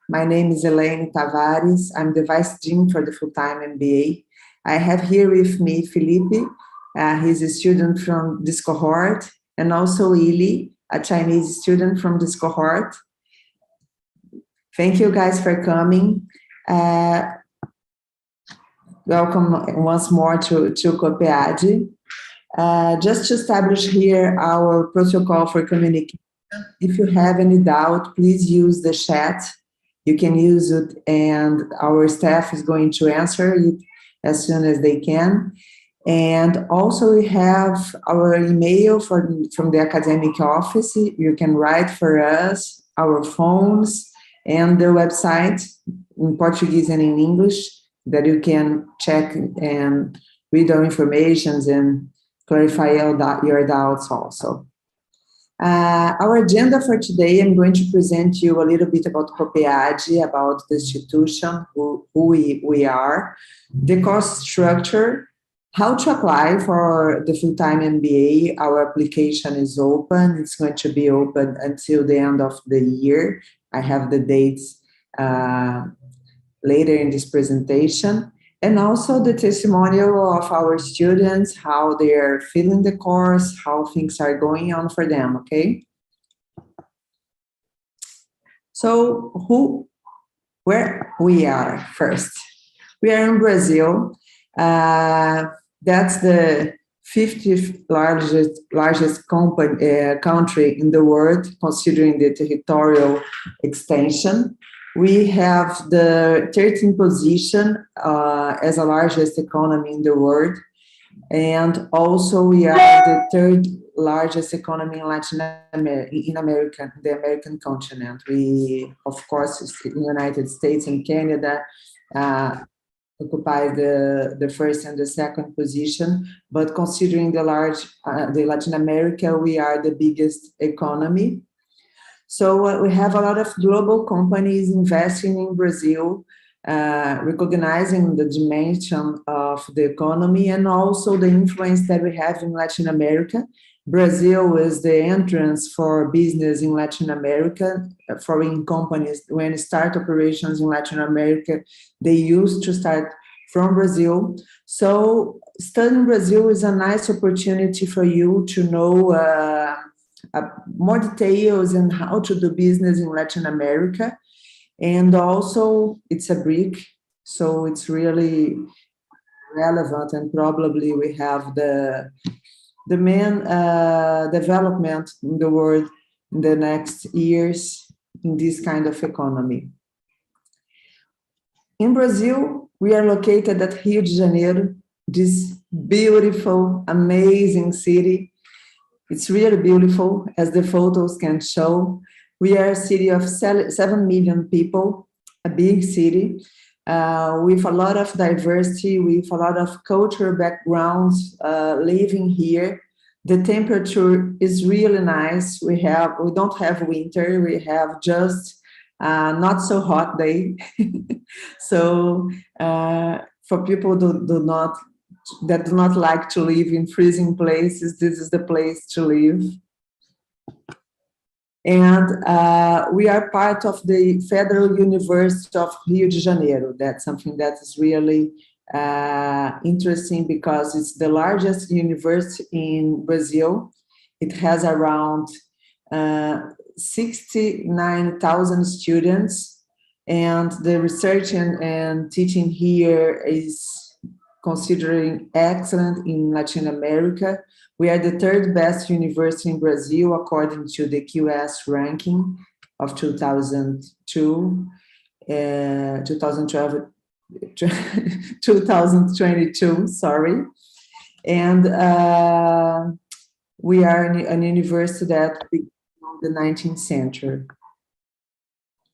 My name is Elaine Tavares. I'm the Vice Dean for the full-time MBA. I have here with me Felipe. He's a student from this cohort, and also Ili, a Chinese student from this cohort. Thank you guys for coming. Welcome once more to COPPEAD. Just to establish here our protocol for communication. If you have any doubt, please use the chat. You can use it, and our staff is going to answer it as soon as they can. And also we have our email from the academic office. You can write for us, our phones, and the website in Portuguese and in English that you can check and read our information and clarify your doubts also. Our agenda for today, I'm going to present you a little bit about COPPEAD, about the institution, who we are, the course structure, how to apply for the full-time MBA. Our application is open. It's going to be open until the end of the year. I have the dates later in this presentation. And also the testimonial of our students, how they are feeling the course, how things are going on for them, okay? So where we are first. We are in Brazil. That's the 50th largest country in the world, considering the territorial extension. We have the 13th position as the largest economy in the world. And also we are the third largest economy in America, the American continent. We, of course, the United States and Canada occupy the first and the second position, but considering the Latin America, we are the biggest economy. So we have a lot of global companies investing in Brazil, recognizing the dimension of the economy and also the influence that we have in Latin America. Brazil is the entrance for business in Latin America. Foreign companies, when they start operations in Latin America, they used to start from Brazil. So studying Brazil is a nice opportunity for you to know more details on how to do business in Latin America. And also it's a BRIC, so it's really relevant, and probably we have the main development in the world in the next years in this kind of economy. In Brazil, we are located at Rio de Janeiro, this beautiful, amazing city. It's really beautiful, as the photos can show. We are a city of 7 million people, a big city, with a lot of diversity, with a lot of cultural backgrounds living here. The temperature is really nice. We don't have winter. We have just not so hot day. So for people that do not like to live in freezing places, this is the place to live. And we are part of the Federal University of Rio de Janeiro. That's something that is really interesting because it's the largest university in Brazil. It has around 69,000 students, and the research and teaching here is considering excellent in Latin America. We are the third best university in Brazil, according to the QS ranking of 2022, sorry. And we are an university that began in the 19th century.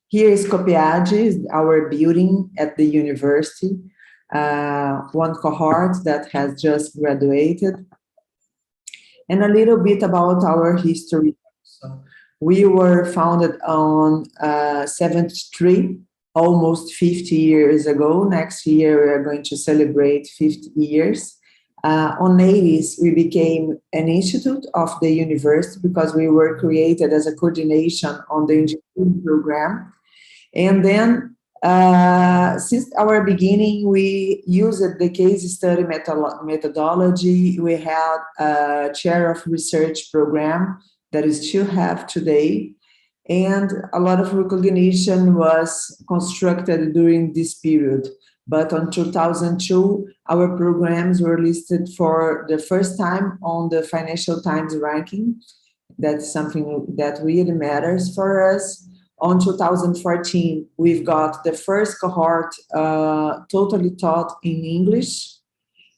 Here is COPPEAD, our building at the university. One cohort that has just graduated, and a little bit about our history. So we were founded on 73, almost 50 years ago. Next year, we are going to celebrate 50 years. On 80s, we became an institute of the university because we were created as a coordination on the engineering program. And then, since our beginning, we used the case study methodology. We had a chair of research program that we still have today. And a lot of recognition was constructed during this period. But in 2002, our programs were listed for the first time on the Financial Times ranking. That's something that really matters for us. On 2014, we've got the first cohort totally taught in English.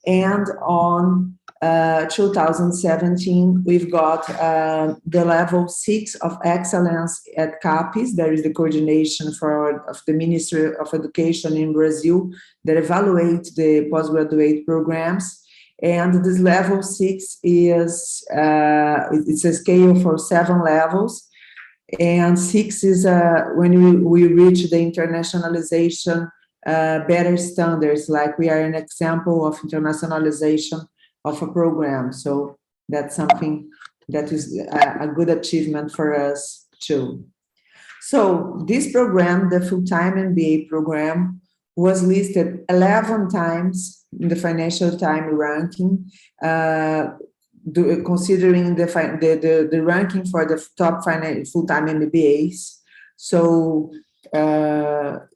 And on 2017, we've got the level 6 of excellence at CAPES. There is the coordination of the Ministry of Education in Brazil that evaluates the postgraduate programs. And this level 6 is, it's a scale for 7 levels. And 6 is when we reach the internationalization better standards, like we are an example of internationalization of a program. So that's something that is a good achievement for us too. So this program, the full-time MBA program, was listed 11 times in the Financial Times ranking, considering the ranking for the top full-time MBAs. So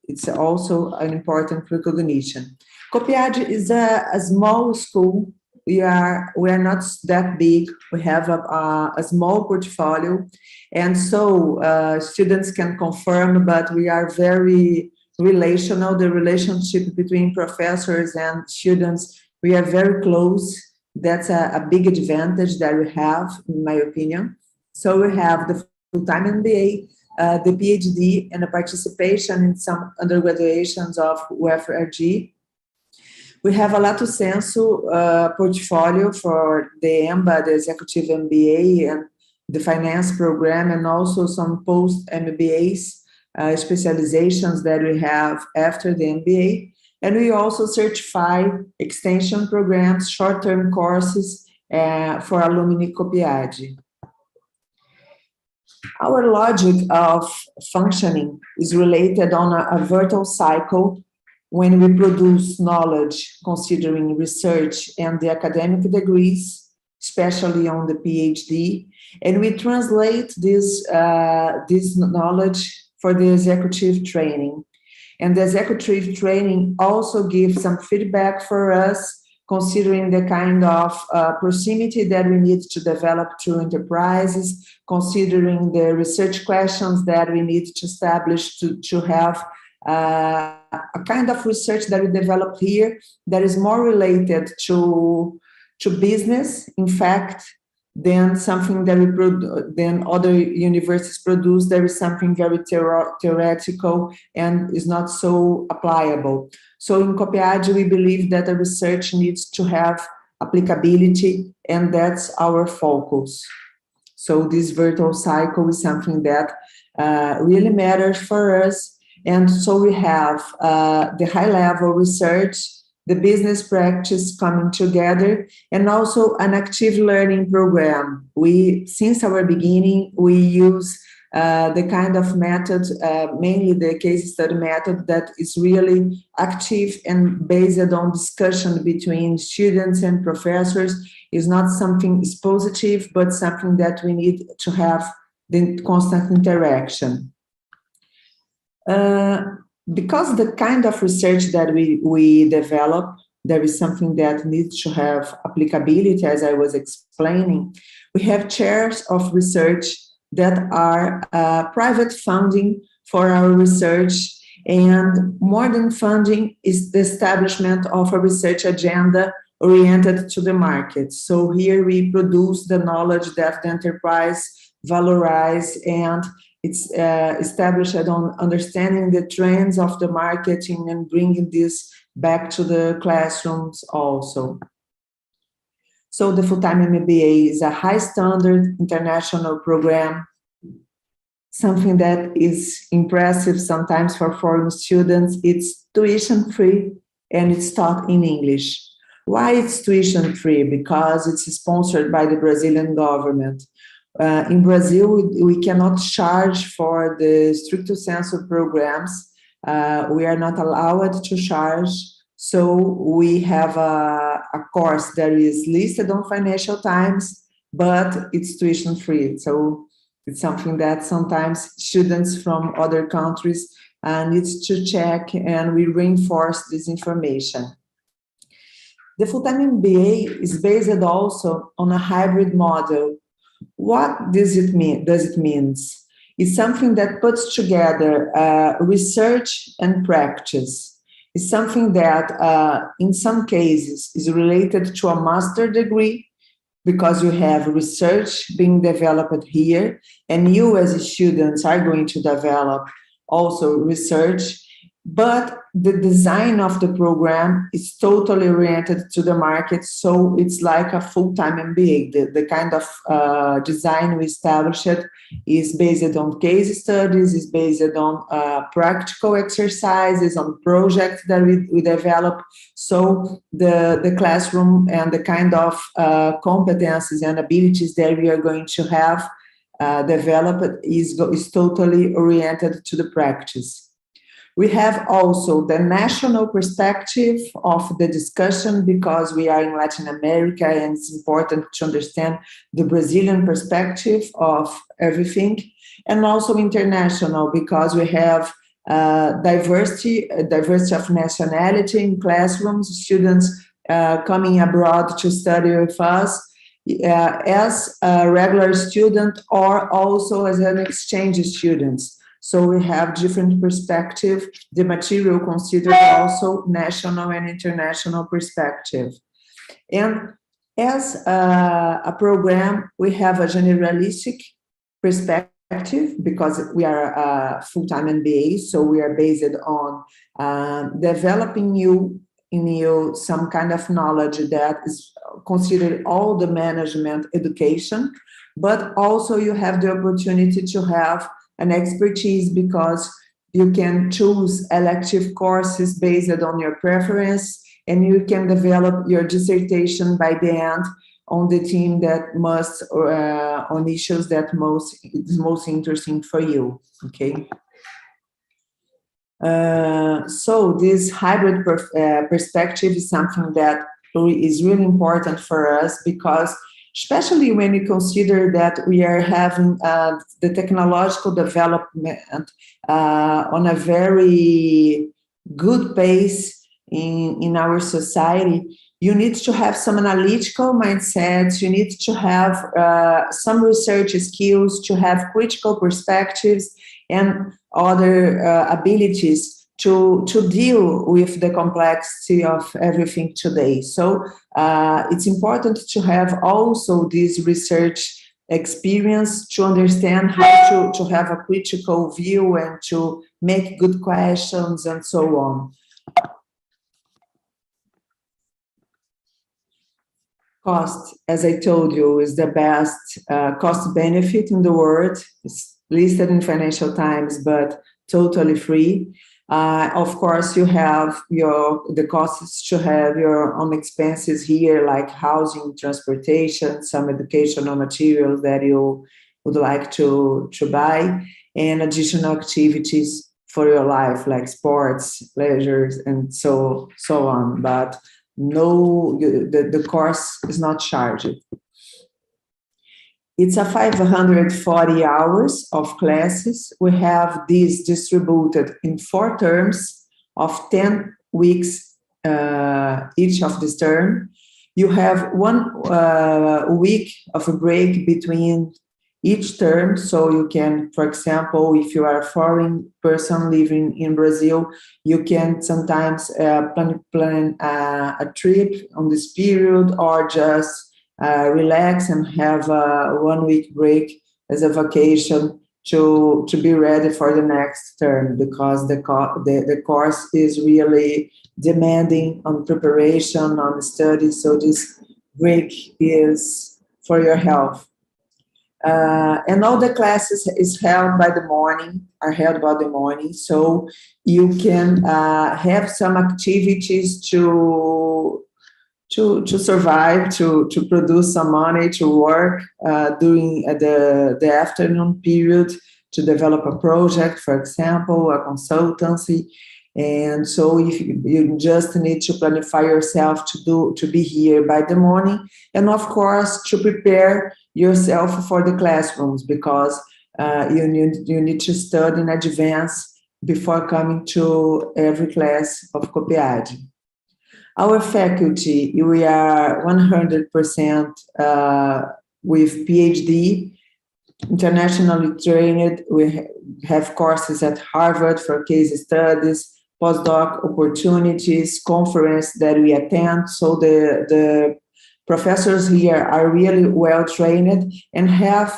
it's also an important recognition. COPPEAD is a small school. We are not that big. We have a small portfolio, and so students can confirm. But we are very relational. The relationship between professors and students, we are very close. That's a big advantage that we have, in my opinion. So we have the full-time MBA, the PhD, and the participation in some undergraduations of UFRJ. We have a lato sensu portfolio for the EMBA, the Executive MBA, and the finance program, and also some post-MBAs specializations that we have after the MBA. And we also certify extension programs, short-term courses for alumni COPPEAD. Our logic of functioning is related on a virtual cycle when we produce knowledge considering research and the academic degrees, especially on the PhD, and we translate this knowledge for the executive training. And the executive training also gives some feedback for us, considering the kind of proximity that we need to develop to enterprises, considering the research questions that we need to establish to have a kind of research that we develop here that is more related to business, in fact, than something that than other universities produce. There is something very theoretical and is not so applicable. So in COPPEAD, we believe that the research needs to have applicability, and that's our focus. So this virtual cycle is something that really matters for us. And so we have the high-level research, the business practice coming together, and also an active learning program. Since our beginning, we use the kind of method, mainly the case study method, that is really active and based on discussion between students and professors. Is not something expositive, but something that we need to have the constant interaction. Because the kind of research that we develop, there is something that needs to have applicability, as I was explaining. We have chairs of research that are private funding for our research, and more than funding is the establishment of a research agenda oriented to the market. So here we produce the knowledge that the enterprise valorize, and it's established on understanding the trends of the marketing and bringing this back to the classrooms also. So the full-time MBA is a high standard international program, something that is impressive sometimes for foreign students. It's tuition free and it's taught in English. Why it's tuition free? Because it's sponsored by the Brazilian government. In Brazil, we cannot charge for the stricto sensu programs. We are not allowed to charge. So we have a course that is listed on Financial Times, but it's tuition free. So it's something that sometimes students from other countries need to check, and we reinforce this information. The full-time MBA is based also on a hybrid model. What does it mean? It's something that puts together research and practice. It's something that, in some cases, is related to a master degree, because you have research being developed here, and you as students are going to develop also research, but the design of the program is totally oriented to the market, so it's like a full-time MBA. The kind of design we established is based on case studies, is based on practical exercises, on projects that we develop. So the classroom and the kind of competencies and abilities that we are going to have developed is totally oriented to the practice. We have also the national perspective of the discussion, because we are in Latin America and it's important to understand the Brazilian perspective of everything, and also international, because we have diversity of nationality in classrooms, students coming abroad to study with us as a regular student or also as an exchange student. So we have different perspective. The material considers also national and international perspective. And as a program, we have a generalistic perspective, because we are a full-time MBA, so we are based on developing in you some kind of knowledge that is considered all the management education, but also you have the opportunity to have an expertise, because you can choose elective courses based on your preference, and you can develop your dissertation by the end on the team that must, on issues that is most interesting for you, okay? So this hybrid perspective is something that is really important for us, because especially when you consider that we are having the technological development on a very good pace in our society, you need to have some analytical mindsets, you need to have some research skills, to have critical perspectives and other abilities to deal with the complexity of everything today. So it's important to have also this research experience to understand how to have a critical view and to make good questions and so on. Cost, as I told you, is the best cost benefit in the world. It's listed in Financial Times, but totally free. Of course, you have the costs to have your own expenses here, like housing, transportation, some educational materials that you would like to buy, and additional activities for your life, like sports, pleasures, and so on. But no, the course is not charged. It's a 540 hours of classes. We have these distributed in 4 terms of 10 weeks each of this term. You have 1 week of a break between each term, so you can, for example, if you are a foreign person living in Brazil, you can sometimes plan a trip on this period, or just relax and have a 1 week break as a vacation to be ready for the next term, because the course is really demanding on preparation, on study. So this break is for your health. And all the classes are held by the morning, so you can have some activities to to survive, to produce some money, to work during the afternoon period, to develop a project, for example, a consultancy. And so if you just need to planify yourself to be here by the morning, and of course to prepare yourself for the classrooms, because you need to study in advance before coming to every class of COPPEAD. Our faculty, we are 100% with PhD, internationally trained. We have courses at Harvard for case studies, postdoc opportunities, conference that we attend. So the professors here are really well trained and have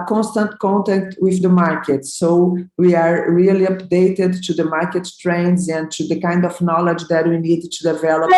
constant contact with the market. So we are really updated to the market trends and to the kind of knowledge that we need to develop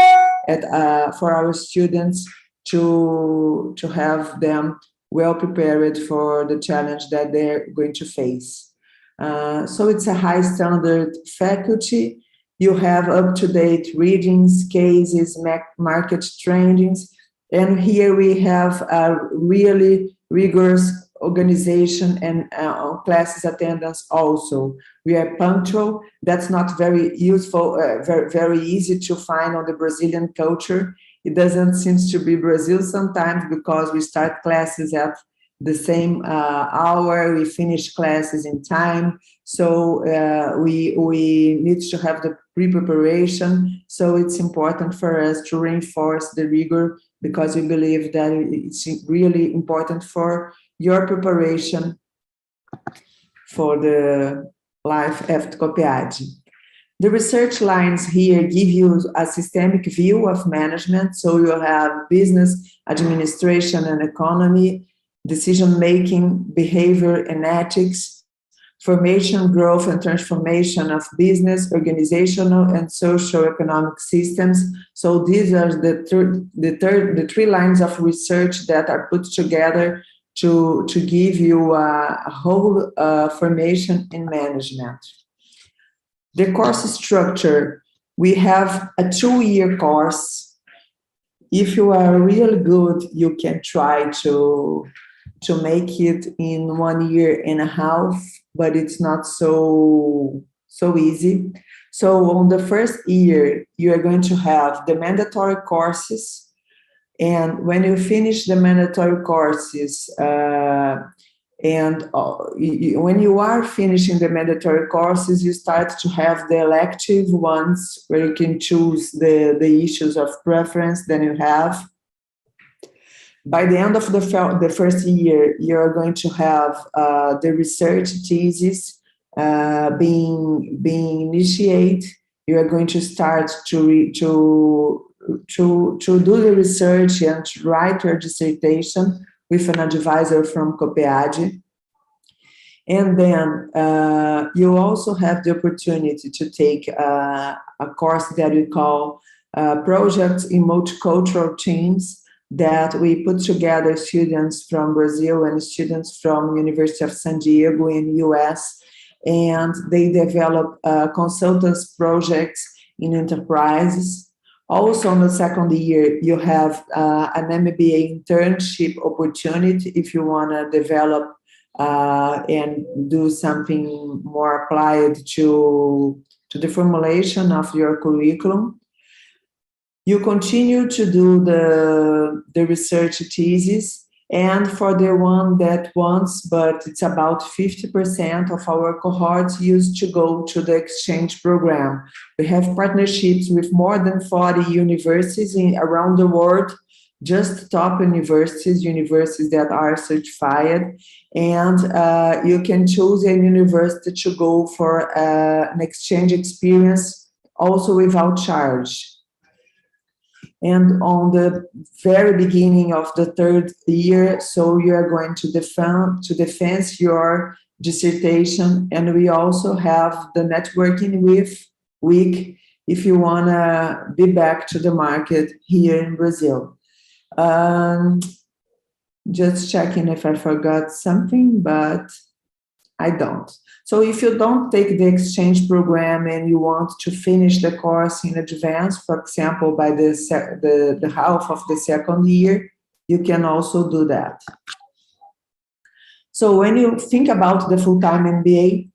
for our students to have them well prepared for the challenge that they're going to face. So it's a high standard faculty. You have up-to-date readings, cases, market trendings, and here we have a really rigorous organization and classes attendance also. We are punctual. That's not very useful, very easy to find on the Brazilian culture. It doesn't seem to be Brazil sometimes, because we start classes at the same hour, we finish classes in time. So we need to have the pre-preparation. So it's important for us to reinforce the rigor, because we believe that it's really important for your preparation for the life after COPPEAD. The research lines here give you a systemic view of management. So you have business, administration and economy, decision-making, behavior and ethics, formation, growth and transformation of business, organizational and social economic systems. So these are the three lines of research that are put together to give you a whole formation in management. The course structure, we have a 2-year course. If you are really good, you can try to make it in 1.5 years, but it's not so easy. So on the first year, you are going to have the mandatory courses. And when you finish the mandatory courses, when you are finishing the mandatory courses, you start to have the elective ones where you can choose the issues of preference that you have. By the end of the first year, you're going to have the research thesis being initiated. You are going to start to do the research and to write your dissertation with an advisor from COPPEAD. And then you also have the opportunity to take a course that we call Projects in Multicultural Teams, that we put together students from Brazil and students from University of San Diego in US, and they develop consultants projects in enterprises. Also, on the second year, you have an MBA internship opportunity if you want to develop and do something more applied to the formulation of your curriculum. You continue to do the research thesis, and for the one that wants, but it's about 50% of our cohorts used to go to the exchange program. We have partnerships with more than 40 universities around the world, just top universities that are certified, and you can choose a university to go for an exchange experience also without charge. And on the very beginning of the third year, so you are going to defend your dissertation, and we also have the networking week if you want to be back to the market here in Brazil. Just checking if I forgot something, but I don't. So if you don't take the exchange program and you want to finish the course in advance, for example, by the half of the second year, you can also do that. So when you think about the full-time MBA,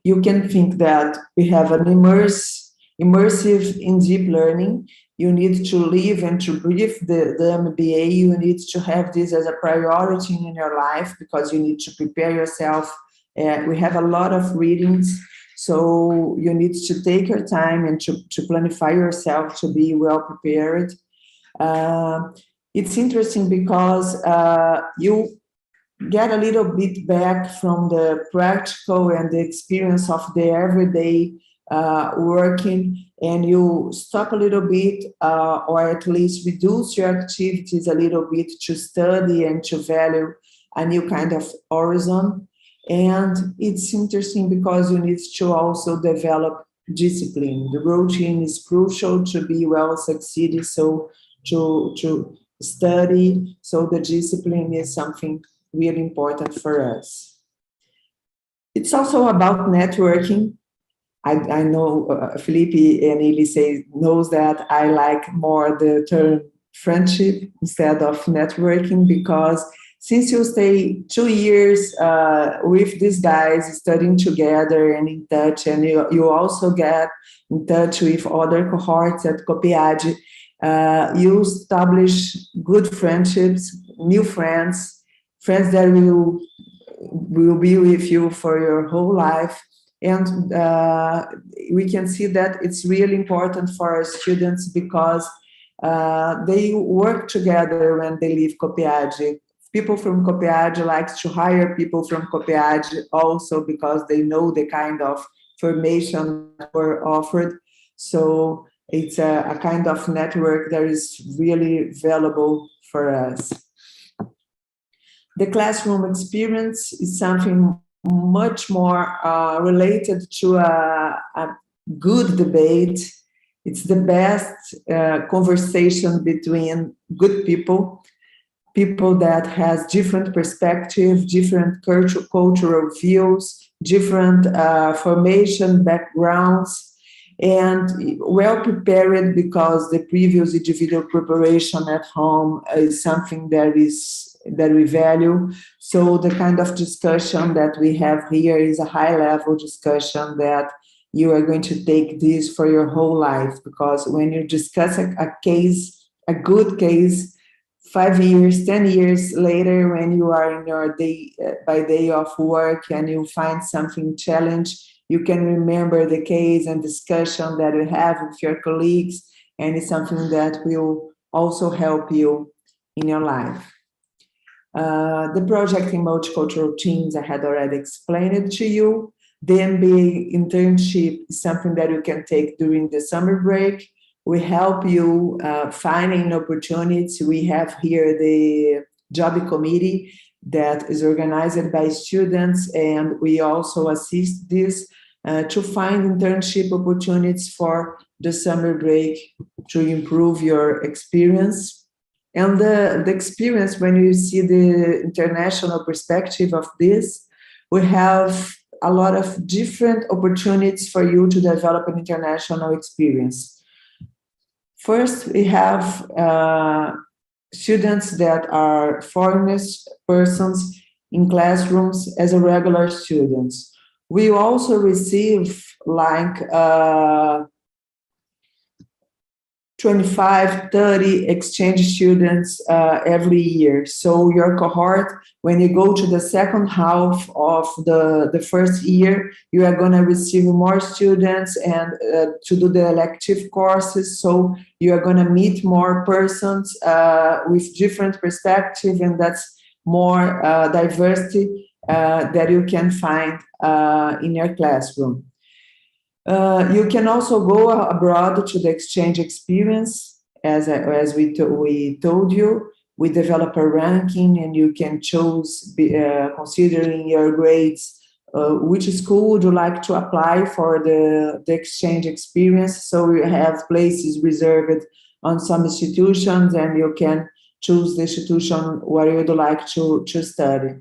you can think that we have an immersive in deep learning. You need to live and to breathe the MBA. You need to have this as a priority in your life because you need to prepare yourself. We have a lot of readings, so you need to take your time and to planify yourself to be well prepared. It's interesting because you get a little bit back from the practical and the experience of the everyday working, and you stop a little bit or at least reduce your activities a little bit to study and to value a new kind of horizon. And it's interesting because you need to also develop discipline. The routine is crucial to be well succeeded, so to study, so the discipline is something really important for us. It's also about networking. I know Felipe and Elise knows that I like more the term friendship instead of networking, because since you stay 2 years with these guys studying together and in touch, and you also get in touch with other cohorts at COPPEAD, you establish good friendships, new friends that will be with you for your whole life. And we can see that it's really important for our students because they work together when they leave COPPEAD. People from COPPEAD like to hire people from COPPEAD also because they know the kind of formation that were offered. So it's a kind of network that is really valuable for us. The classroom experience is something much more related to a good debate. It's the best conversation between good people that has different perspectives, different cultural views, different formation backgrounds, and well prepared, because the previous individual preparation at home is something that we value. So the kind of discussion that we have here is a high-level discussion that you are going to take this for your whole life, because when you discuss a case, a good case, 5 years, 10 years later, when you are in your day by day of work and you find something challenge, you can remember the case and discussion that you have with your colleagues, and it's something that will also help you in your life. The project in multicultural teams, I had already explained it to you. The MBA internship is something that you can take during the summer break. We help you finding opportunities. We have here the job committee that is organized by students, and we also assist this to find internship opportunities for the summer break to improve your experience. And the experience, when you see the international perspective of this, we have a lot of different opportunities for you to develop an international experience. First, we have students that are foreign persons in classrooms as a regular students. We also receive like 25, 30 exchange students every year. So your cohort, when you go to the second half of the first year, you are going to receive more students and to do the elective courses. So you are going to meet more persons with different perspectives, and that's more diversity that you can find in your classroom. You can also go abroad to the exchange experience. As we told you, we develop a ranking, and you can choose, considering your grades, which school would you like to apply for the exchange experience. So we have places reserved on some institutions, and you can choose the institution where you would like to study.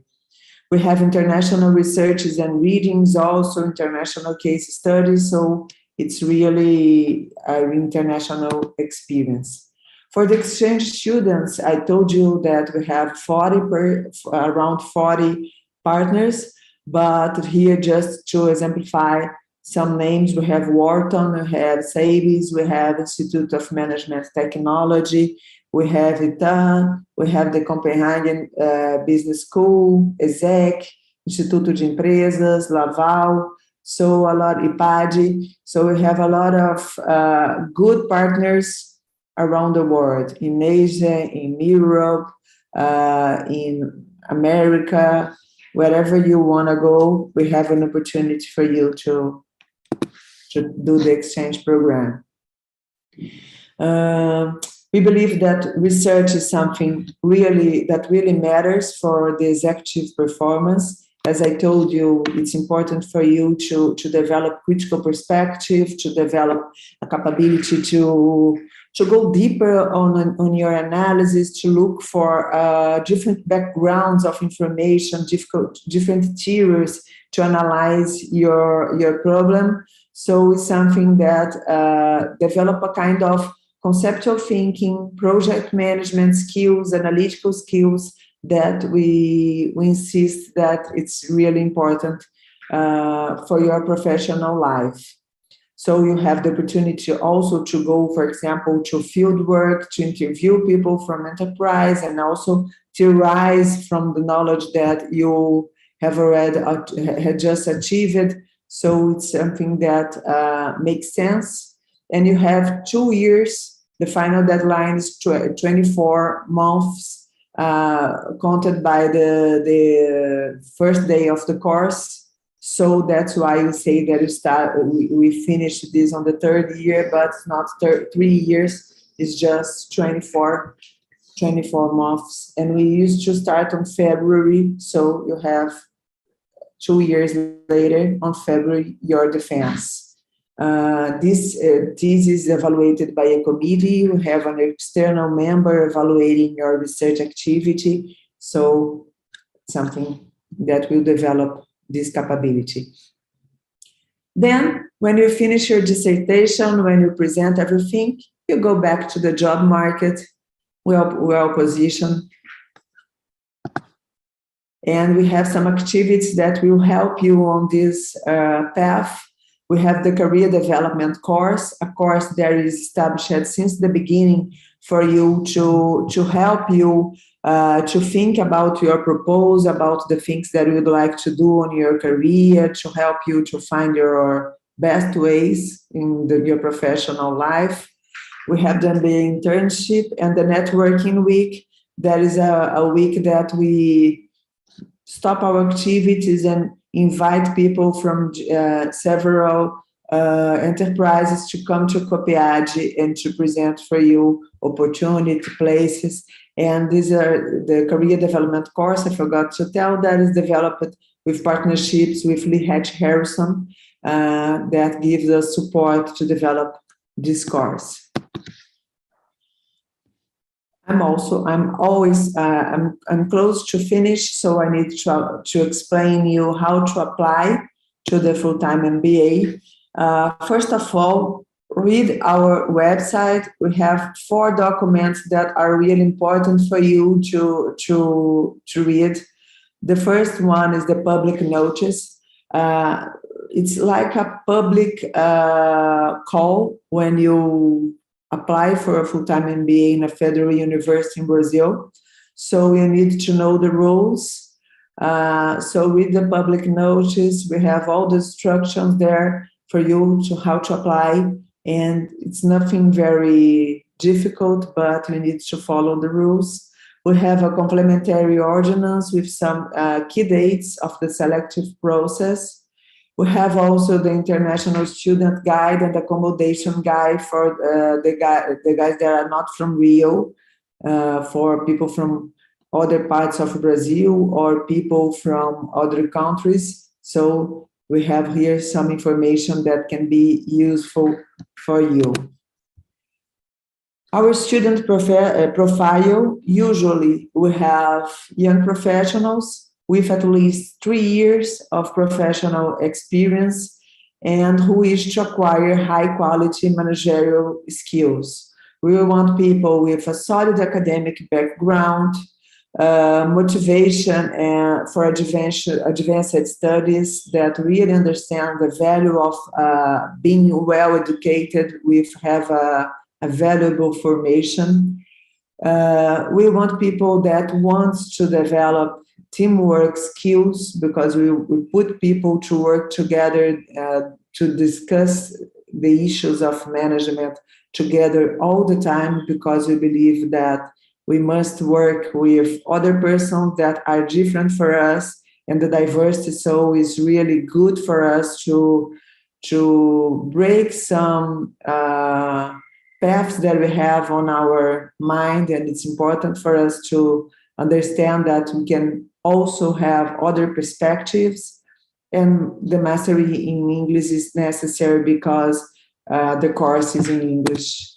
We have international researches and readings, also international case studies, so it's really an international experience. For the exchange students, I told you that we have around 40 partners, but here just to exemplify some names, we have Wharton, we have SABIS, we have Institute of Management Technology, we have ITA, we have the Copenhagen Business School, ESEC, Instituto de Empresas, Laval, so a lot, IPAD. So we have a lot of good partners around the world, in Asia, in Europe, in America, wherever you want to go, we have an opportunity for you to do the exchange program. We believe that research is something that really matters for the executive performance. As I told you, it's important for you to develop critical perspective, to develop a capability to go deeper on your analysis, to look for different backgrounds of information, different theories to analyze your problem. So it's something that develop a kind of conceptual thinking, project management skills, analytical skills that we insist that it's really important for your professional life. So you have the opportunity also to go, for example, to field work, to interview people from enterprise, and also to rise from the knowledge that you have already had just achieved. So it's something that makes sense. And you have 2 years. The final deadline is 24 months, counted by the first day of the course. So that's why we say that we finished this on the 3rd year, but not 3 years. It's just 24 months. And we used to start on February, so you have 2 years later, on February, your defense. This is evaluated by a committee. We have an external member evaluating your research activity. So something that will develop this capability. Then, when you finish your dissertation, when you present everything, you go back to the job market, well positioned. And we have some activities that will help you on this path. We have the career development course, a course that is established since the beginning for you to help you to think about your proposal, about the things that you would like to do on your career, to help you to find your best ways in your professional life. We have the MBA internship and the networking week. That is a week that we stop our activities and invite people from several enterprises to come to COPPEAD and to present for you opportunity places. And these are the career development course, I forgot to tell, that is developed with partnerships with Lee Hatch Harrison that gives us support to develop this course. I'm close to finish, so I need to explain you how to apply to the full-time MBA. First of all, read our website. We have 4 documents that are really important for you to read. The first one is the public notice. It's like a public call when you apply for a full-time MBA in a federal university in Brazil. So you need to know the rules. So with the public notice, we have all the instructions there for you to how to apply. And it's nothing very difficult, but you need to follow the rules. We have a complementary ordinance with some key dates of the selective process. We have also the International Student Guide and Accommodation Guide for the guys that are not from Rio, for people from other parts of Brazil or people from other countries. So we have here some information that can be useful for you. Our student profile, usually we have young professionals with at least 3 years of professional experience and who wish to acquire high-quality managerial skills. We want people with a solid academic background, motivation for advanced studies, that really understand the value of being well educated, have a valuable formation. We want people that want to develop teamwork skills, because we put people to work together to discuss the issues of management together all the time, because we believe that we must work with other persons that are different for us, and the diversity so is really good for us to break some paths that we have on our mind, and it's important for us to understand that we can also have other perspectives, and the mastery in English is necessary because the course is in English,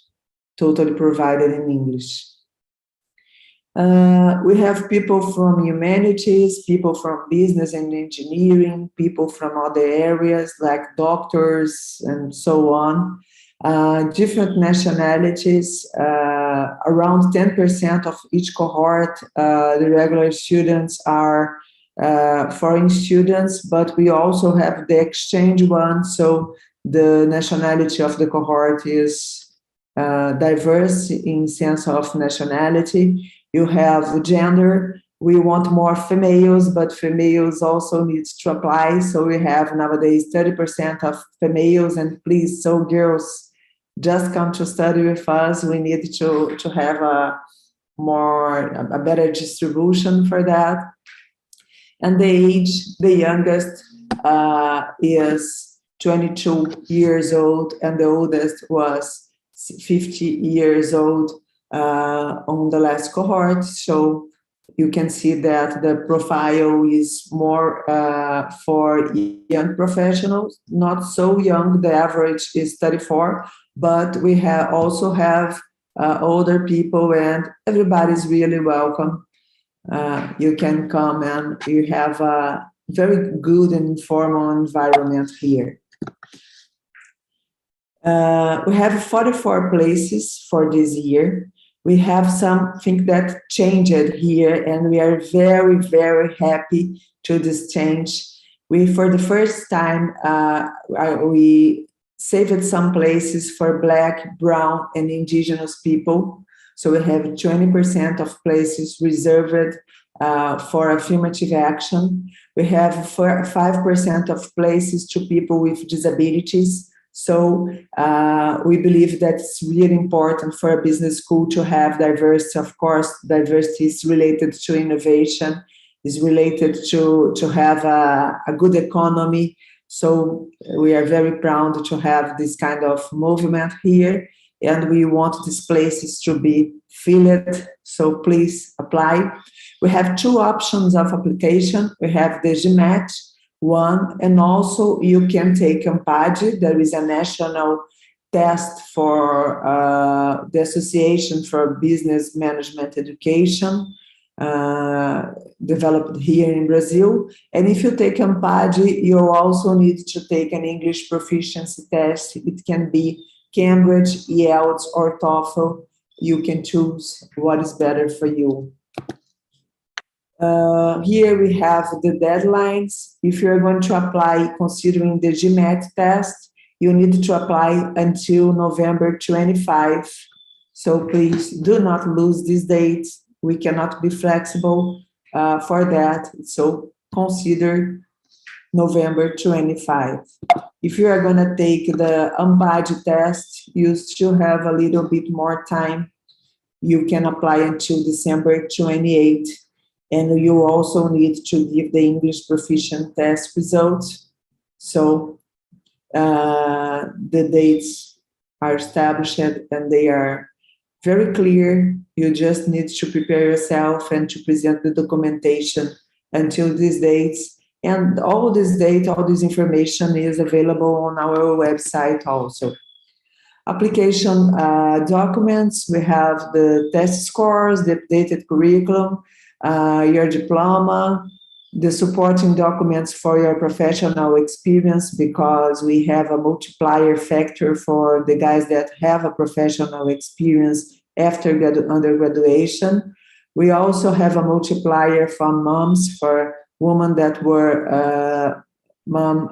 totally provided in English. We have people from humanities, people from business and engineering, people from other areas like doctors and so on. Different nationalities, around 10% of each cohort. The regular students are foreign students, but we also have the exchange one, so the nationality of the cohort is diverse in sense of nationality. You have gender. We want more females, but females also need to apply. So we have nowadays 30% of females, and please, so girls, just come to study with us. We need to have a better distribution for that. And the age, the youngest is 22 years old, and the oldest was 50 years old on the last cohort. So you can see that the profile is more for young professionals, not so young. The average is 34, but we also have older people, and everybody's really welcome. You can come, and you have a very good and informal environment here. We have 44 places for this year. We have something that changed here, and we are very, very happy to this change. For the first time, we saved some places for Black, Brown, and Indigenous people. So we have 20% of places reserved for affirmative action. We have 5% of places to people with disabilities. So we believe that it's really important for a business school to have diversity. Of course, diversity is related to innovation, is related to have a good economy. So we are very proud to have this kind of movement here, and we want these places to be filled. So please apply. We have 2 options of application. We have the GMAT one, and also you can take COPPEAD. There is a national test for the Association for Business Management Education, developed here in Brazil. And if you take COPPEAD, you also need to take an English proficiency test. It can be Cambridge, IELTS, or TOEFL. You can choose what is better for you. Here we have the deadlines. If you're going to apply considering the GMAT test, you need to apply until November 25. So please do not lose this date. We cannot be flexible for that. So consider November 25. If you are going to take the COPPEAD test, you still have a little bit more time. You can apply until December 28. And you also need to give the English proficient test results. So the dates are established, and they are very clear. You just need to prepare yourself and to present the documentation until these dates. And all this data, all this information is available on our website also. Application documents, we have the test scores, the updated curriculum, your diploma, the supporting documents for your professional experience, because we have a multiplier factor for the guys that have a professional experience after undergraduation. We also have a multiplier for moms, for women that were mom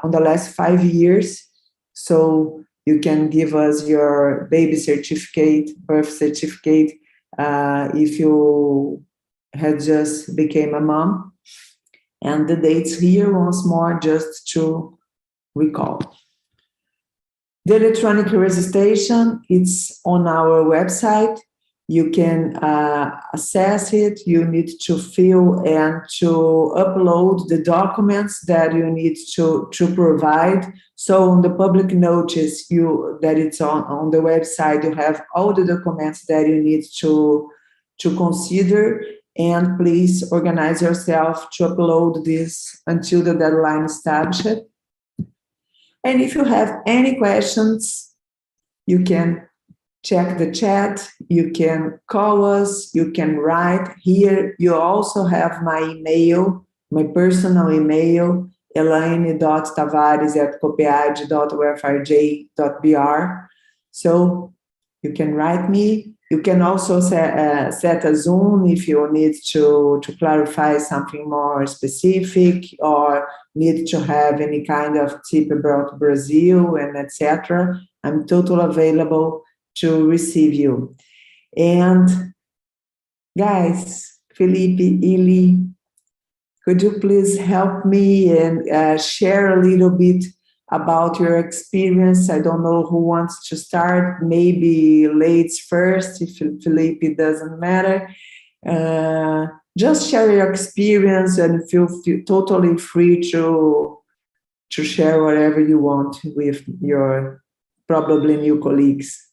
on the last 5 years. So you can give us your baby certificate, birth certificate, if you had just became a mom. And the dates here once more, just to recall. The electronic registration, it's on our website. You can access it. You need to fill and to upload the documents that you need to provide. So on the public notice that it's on the website, you have all the documents that you need to consider. And please organize yourself to upload this until the deadline established. And if you have any questions, you can check the chat, you can call us, you can write here. You also have my email, my personal email, elaine.tavares@coppead-UFRJ.br. So you can write me. You can also set a Zoom if you need to clarify something more specific or need to have any kind of tip about Brazil and etc. I'm totally available to receive you. And guys, Felipe, Ili, could you please help me and share a little bit about your experience? I don't know who wants to start, maybe ladies first, if Felipe, it doesn't matter. Just share your experience and feel totally free to share whatever you want with your probably new colleagues.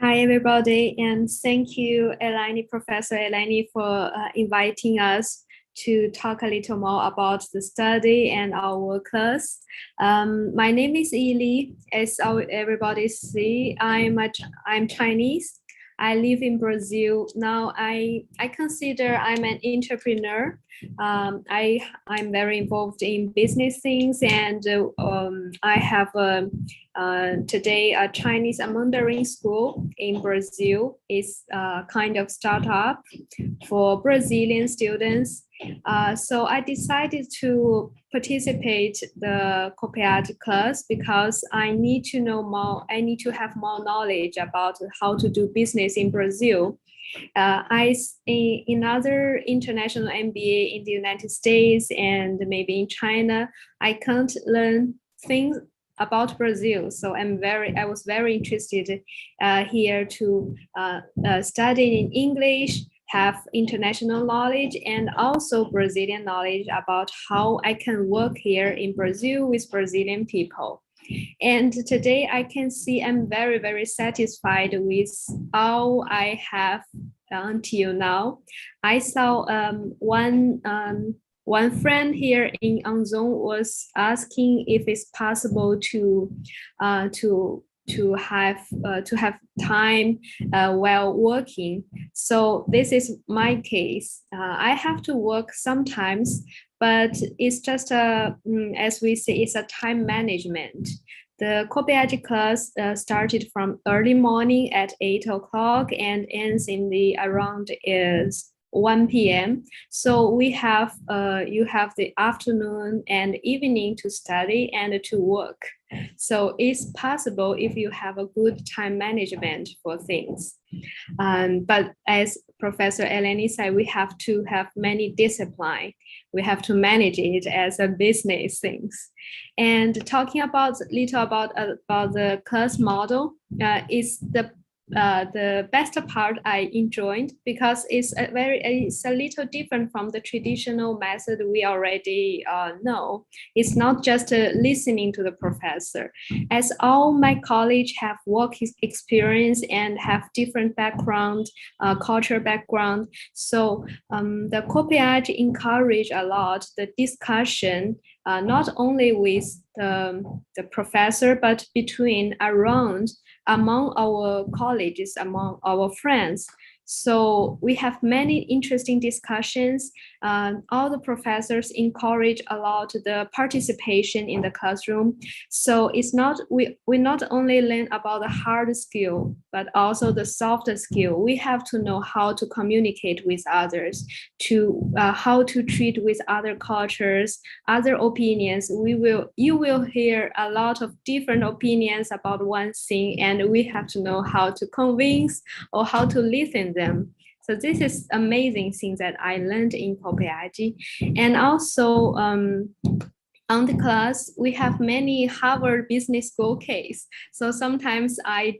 Hi, everybody, and thank you, Elaine, Professor Elaine, for inviting us to talk a little more about the study and our class. My name is Ili. As everybody see, I'm Chinese. I live in Brazil. Now I consider I'm an entrepreneur. I'm very involved in business things, and I have today a Chinese Mandarin school in Brazil. It's a kind of startup for Brazilian students. So I decided to participate in the COPPEAD class because I need to know more. I need to have more knowledge about how to do business in Brazil. In other international MBA in the United States and maybe in China, I can't learn things about Brazil. So I was very interested here to study in English, have international knowledge, and also Brazilian knowledge about how I can work here in Brazil with Brazilian people. And today I can see I'm very, very satisfied with all I have until now. I saw one friend here in Anzong was asking if it's possible to have time while working. So this is my case. I have to work sometimes, but it's just as we say, it's a time management. The COPPEAD class started from early morning at 8 o'clock and ends in the around 1 p.m. So we have you have the afternoon and evening to study and to work. So it's possible if you have a good time management for things. But as Professor Eleni said, we have to have many discipline. We have to manage it as a business things. And talking about little about the class model is the best part I enjoyed because it's a little different from the traditional method we already know. It's not just listening to the professor. As all my colleagues have work experience and have different background, cultural background, so the COPPEAD encourage a lot the discussion, not only with the professor, but among our colleagues, among our friends. So we have many interesting discussions. All the professors encourage a lot the participation in the classroom. So it's not we not only learn about the hard skill, but also the soft skill. We have to know how to communicate with others, to how to treat with other cultures, other opinions. You will hear a lot of different opinions about one thing, and we have to know how to convince or how to listen them. So this is amazing things that I learned in COPPEAD. And also on the class, we have many Harvard Business School case. So sometimes I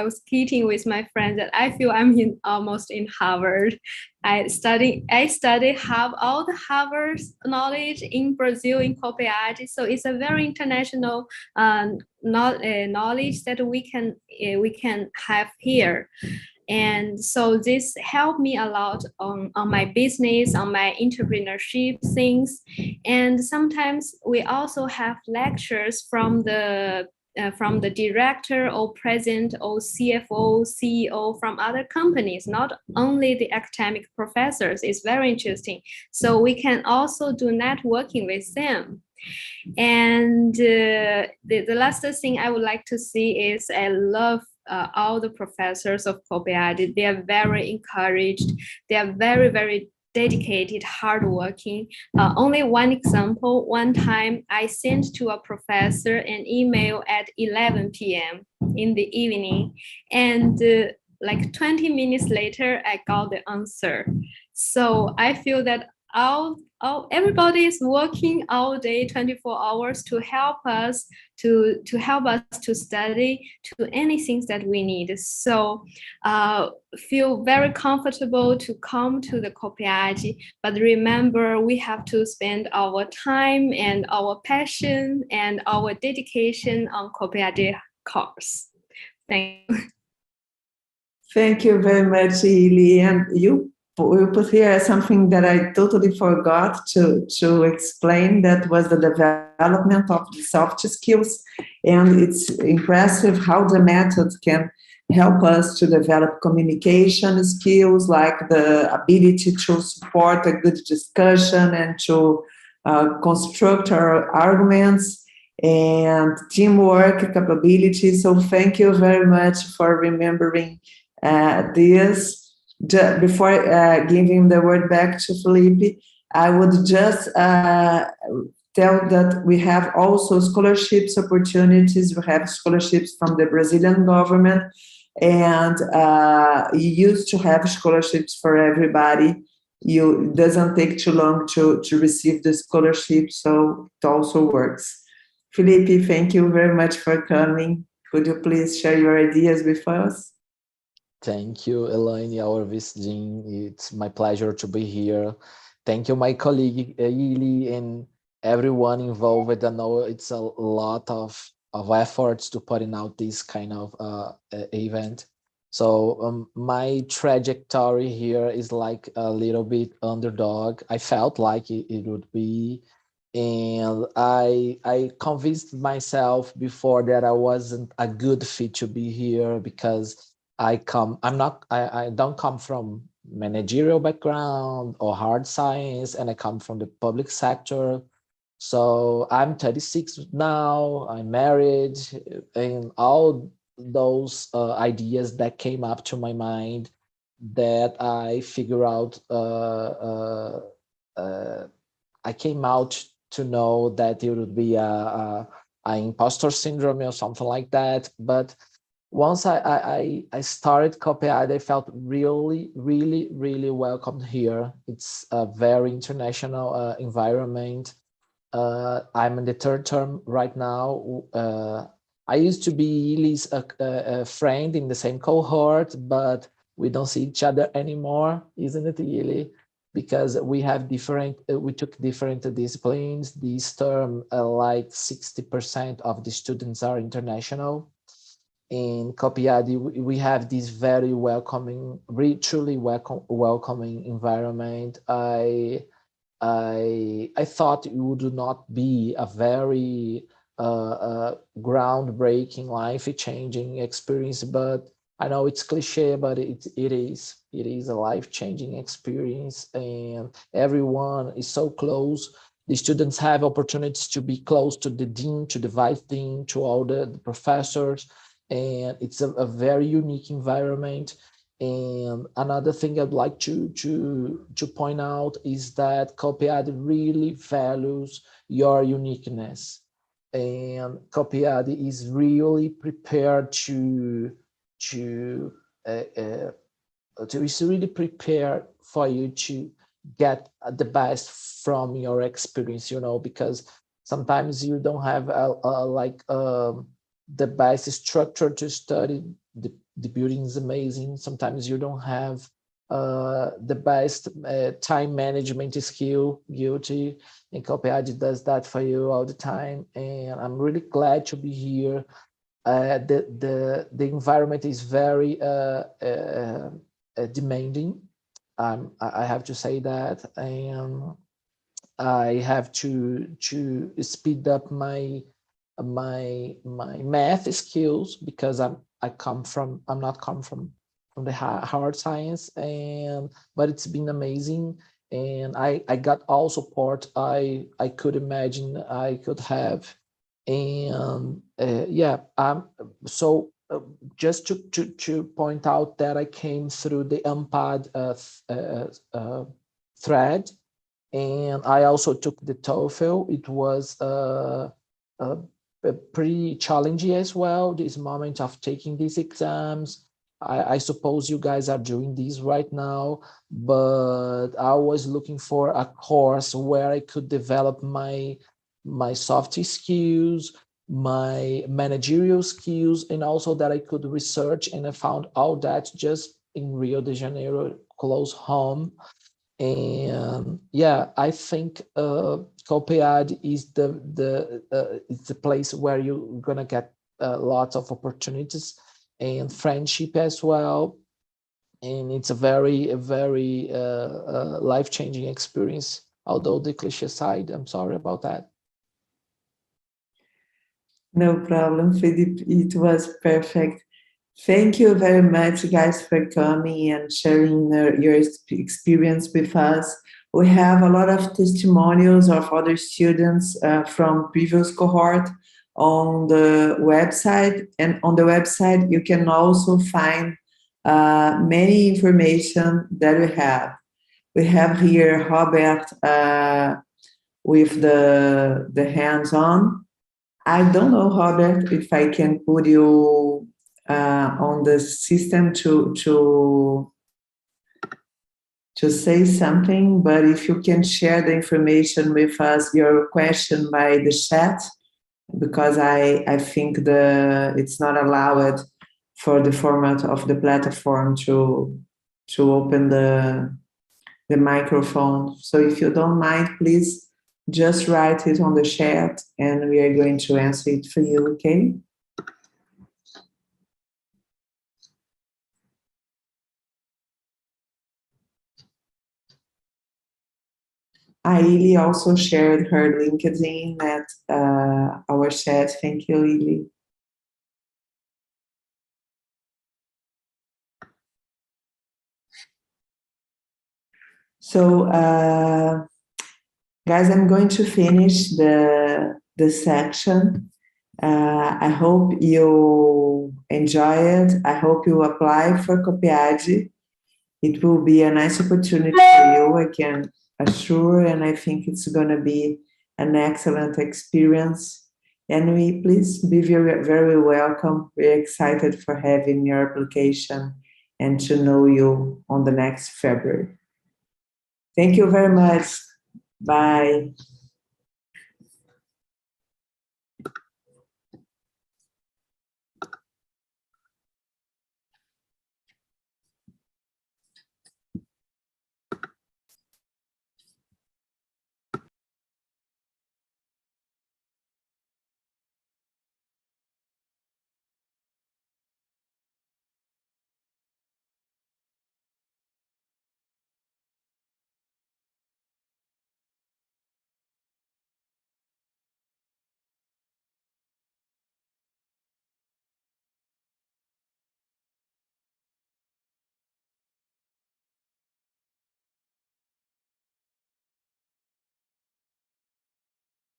was kidding with my friends that I feel I'm almost in Harvard. I have all the Harvard knowledge in Brazil in COPPEAD. So it's a very international knowledge that we can have here. And so this helped me a lot on my business, on my entrepreneurship things. And sometimes we also have lectures from the director or president or CFO, CEO from other companies, not only the academic professors. It's very interesting. So we can also do networking with them. And the last thing I would like to see is I love all the professors of COPPEAD. They are very encouraged. They are very, very dedicated, hardworking. Only one example, one time I sent to a professor an email at 11 p.m. in the evening, and like 20 minutes later, I got the answer. So I feel that everybody is working all day 24 hours to help us to study to anything that we need. So feel very comfortable to come to the COPPEAD, but remember we have to spend our time and our passion and our dedication on COPPEAD course. Thank you. Thank you very much, Ili. And you put here something that I totally forgot to explain. That was the development of the soft skills. And it's impressive how the method can help us to develop communication skills, like the ability to support a good discussion and to construct our arguments, and teamwork capabilities. So thank you very much for remembering this. Before giving the word back to Felipe, I would just tell that we have also scholarships opportunities. We have scholarships from the Brazilian government, and you used to have scholarships for everybody. It doesn't take too long to receive the scholarship, so it also works. Felipe, thank you very much for coming. Could you please share your ideas with us? Thank you, Elaine, our visiting. It's my pleasure to be here. Thank you, my colleague, Ili, and everyone involved. I know it's a lot of efforts to putting out this kind of event. So my trajectory here is like a little bit underdog. I felt like it would be, and I convinced myself before that I wasn't a good fit to be here because I don't come from managerial background or hard science, and I come from the public sector. So I'm 36 now, I'm married, and all those ideas that came up to my mind that I figure out, I came out to know that it would be a imposter syndrome or something like that. But once I started COPPEAD, I felt really, really, really welcome here. It's a very international environment. I'm in the third term right now. I used to be Ili's a friend in the same cohort, but we don't see each other anymore, isn't it, Ili? Because we took different disciplines. This term, like 60% of the students are international. In COPPEAD, we have this very welcoming, truly welcoming environment. I thought it would not be a very groundbreaking, life-changing experience, but I know it's cliche, but it is. It is a life-changing experience, and everyone is so close. The students have opportunities to be close to the dean, to the vice dean, to all the professors, and it's a very unique environment. And another thing I'd like to point out is that COPPEAD really values your uniqueness, and COPPEAD is really prepared to uh, uh, is really prepared for you to get the best from your experience, you know, because sometimes you don't have the best structure to study. The building is amazing. Sometimes you don't have the best time management skill, guilty, and COPPEAD does that for you all the time. And I'm really glad to be here. The environment is very demanding. I have to say that, and I have to speed up my math skills because I'm not come from the hard science, and but it's been amazing, and I got all support I could imagine I could have, and yeah, so just to point out that I came through the MPAD thread, and I also took the TOEFL. It was uh, pretty challenging as well, this moment of taking these exams. I suppose you guys are doing these right now, but I was looking for a course where I could develop my soft skills, my managerial skills, and also that I could research. And I found all that just in Rio de Janeiro, close home. And yeah, I think COPPEAD is it's the place where you're gonna get lots of opportunities and friendship as well. And it's a very life-changing experience. Although the cliche side, I'm sorry about that. No problem, Felipe. It was perfect. Thank you very much, guys, for coming and sharing your experience with us. We have a lot of testimonials of other students from previous cohort on the website. And on the website, you can also find many information that we have. We have here Robert with the hands-on. I don't know, Robert, if I can put you on the system to say something, but if you can share the information with us, your question by the chat, because I think it's not allowed for the format of the platform to open the microphone. So if you don't mind, please just write it on the chat and we are going to answer it for you, okay? Aili also shared her LinkedIn at our chat. Thank you, Aili. So, guys, I'm going to finish the section. I hope you enjoy it. I hope you apply for COPPEAD. It will be a nice opportunity for you, I can assure, and I think it's going to be an excellent experience. And please be very, very welcome. We're excited for having your application and to know you on the next February. Thank you very much. Bye.